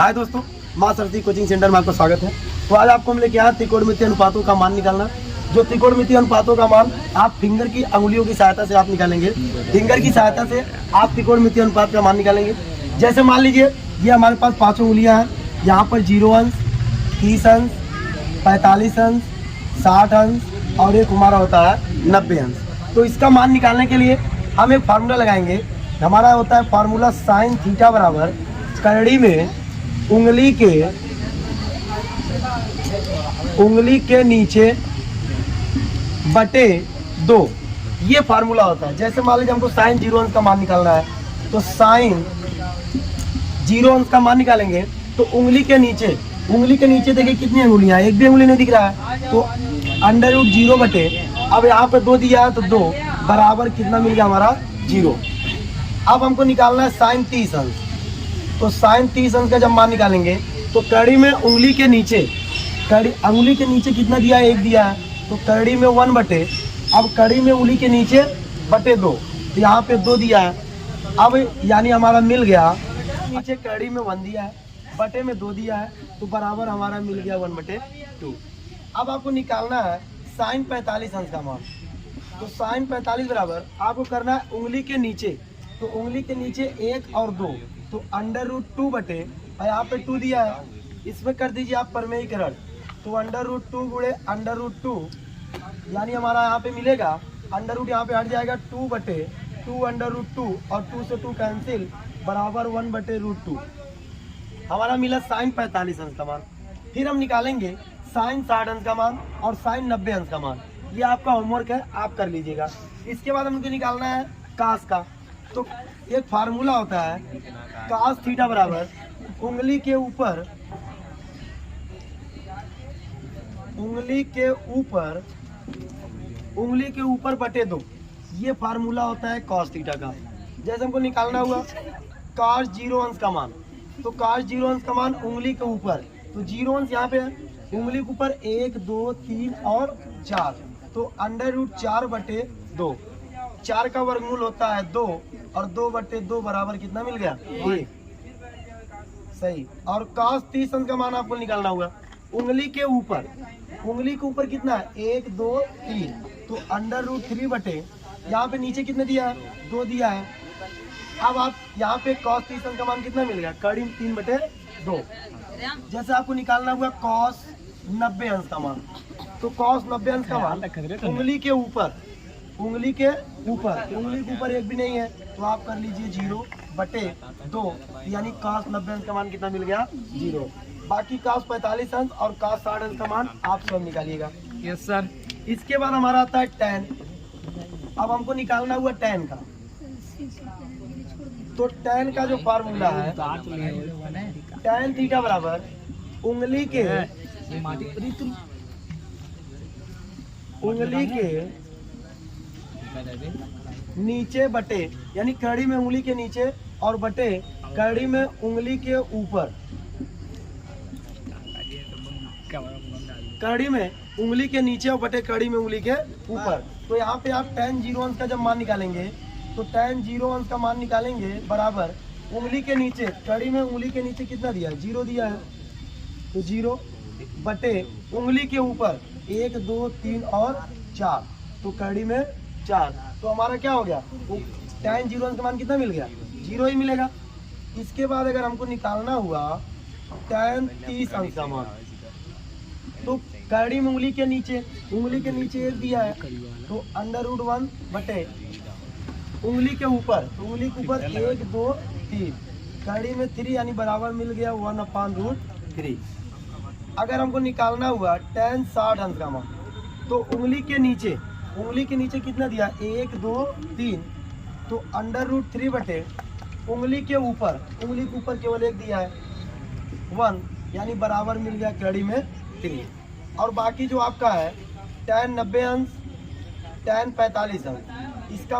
हाय दोस्तों, माँ Saraswati coaching centre में आपका स्वागत है। तो आज आपको हम लेके आए त्रिकोणमितीय अनुपातों का मान निकालना। जो त्रिकोणमितीय अनुपातों का मान आप फिंगर की अंगुलियों की सहायता से आप निकालेंगे। फिंगर की सहायता से आप त्रिकोणमितीय अनुपात का मान निकालेंगे। जैसे मान लीजिए ये हमारे पास 5 उंगलियां हैं। यहाँ पर 0 अंश, 30 अंश, 45 अंश, 60 अंश और एक हमारा होता है 90 अंश। तो इसका मान निकालने के लिए हम एक फार्मूला लगाएंगे। हमारा होता है फार्मूला साइन थीटा बराबर करड़ी में उंगली के नीचे बटे 2, ये फार्मूला होता है। जैसे मान लीजिए हमको साइन 0 अंश का मान निकालना है, तो साइन 0 अंश का मान निकालेंगे तो उंगली के नीचे देखिए कितनी अंगुलियां हैं, एक भी अंगुली नहीं दिख रहा है, तो √0 बटे, अब यहाँ पे 2 दिया है तो 2 बराबर कितना मिल गया हमारा 0। अब हमको निकालना है साइन 30 अंश। तो साइन 30 अंश का जब मान निकालेंगे तो कड़ी में अंगुली के नीचे कितना दिया है, 1 दिया है, तो कड़ी में 1 बटे, अब कड़ी में उंगली के नीचे बटे 2, तो यहाँ पे 2 दिया है। अब यानी हमारा मिल गया, नीचे कड़ी में 1 दिया है, बटे में 2 दिया है, तो बराबर हमारा मिल गया 1/2। अब आपको निकालना है साइन 45 अंश का मान। तो साइन 45 बराबर आपको करना है उंगली के नीचे, तो उंगली के नीचे 1 और 2, तो √2 बटे, और यहाँ पे 2 दिया है, इसमें कर दीजिए आप परमेयीकरण, तो √2 गुणे √2, यानी हमारा यहाँ पे मिलेगा √ यहाँ पे हट जाएगा 2 बटे 2 √2 और 2 से 2 कैंसिल, बराबर 1/√2। हमारा मिला साइन 45 अंश का मान। फिर हम निकालेंगे साइन 60 अंश का मान और साइन 90 अंश का मान। ये आपका होमवर्क है, आप कर लीजिएगा। इसके बाद हमको निकालना है कास का। तो एक फार्मूला होता है कास थीटा बराबर उंगली के ऊपर बटे 2, ये फार्मूला होता है कॉस थीटा का। जैसे हमको निकालना हुआ cos 0 अंश का मान, तो cos 0 अंश का मान उंगली के ऊपर, तो 0 अंश यहाँ पे है, उंगली के ऊपर 1 2 3 और 4, तो √4 बटे 2, 4 का वर्गमूल होता है 2 और 2 बटे 2 बराबर कितना मिल गया 1, सही। और cos 30 अंश का मान आपको निकालना होगा उंगली के ऊपर कितना है 1 2 3, तो √3 बटे, यहाँ पे नीचे कितने दिया है 2 दिया है। अब आप यहाँ पे cos 30 अंश का मान कितना मिल गया कड़ी 3/2। जैसे आपको निकालना हुआ cos 90 अंश का मान, तो cos 90 अंश का मान उंगली के ऊपर एक भी नहीं है, तो आप कर लीजिए 0 बटे 2, यानी cos 90 अंश का मान कितना मिल गया 0। बाकी cos 45 अंश और cos 60 अंश का मान आप सब निकालिएगा। Yes sir. इसके बाद हमारा आता है tan। अब हमको निकालना हुआ tan का, तो tan का जो फार्मूला है tan थीटा बराबर उंगली के नीचे बटे, यानी कड़ी में उंगली के नीचे और बटे कड़ी में उंगली के ऊपर, कड़ी में उंगली के नीचे और बटे कड़ी में उंगली के ऊपर। तो यहाँ पे आप tan 0 अंश का जब मान निकालेंगे, तो tan 0 अंश का मान निकालेंगे बराबर उंगली के नीचे, कड़ी में उंगली के नीचे कितना दिया है 0 दिया है, तो 0 बटे उंगली के ऊपर 1 2 3 और 4, तो कड़ी में 4, तो हमारा क्या हो गया tan 0 अंश का मान कितना मिल गया 0 ही मिलेगा। इसके बाद अगर हमको निकालना हुआ tan 30 अंश का मान, तो कड़ी में उंगली के नीचे 1 दिया है, तो √1 बटे उंगली के ऊपर, तो उंगली के ऊपर 1 2 3, कड़ी में 3, यानी बराबर मिल गया 1/√3। अगर हमको निकालना हुआ tan 60 अंश का मान, तो उंगली के नीचे कितना दिया 1 2 3, तो √3 बटे उंगली के ऊपर केवल 1 दिया है 1, यानी बराबर मिल गया कड़ी में 3। और बाकी जो आपका है tan 90 अंश, tan 45 अंश, इसका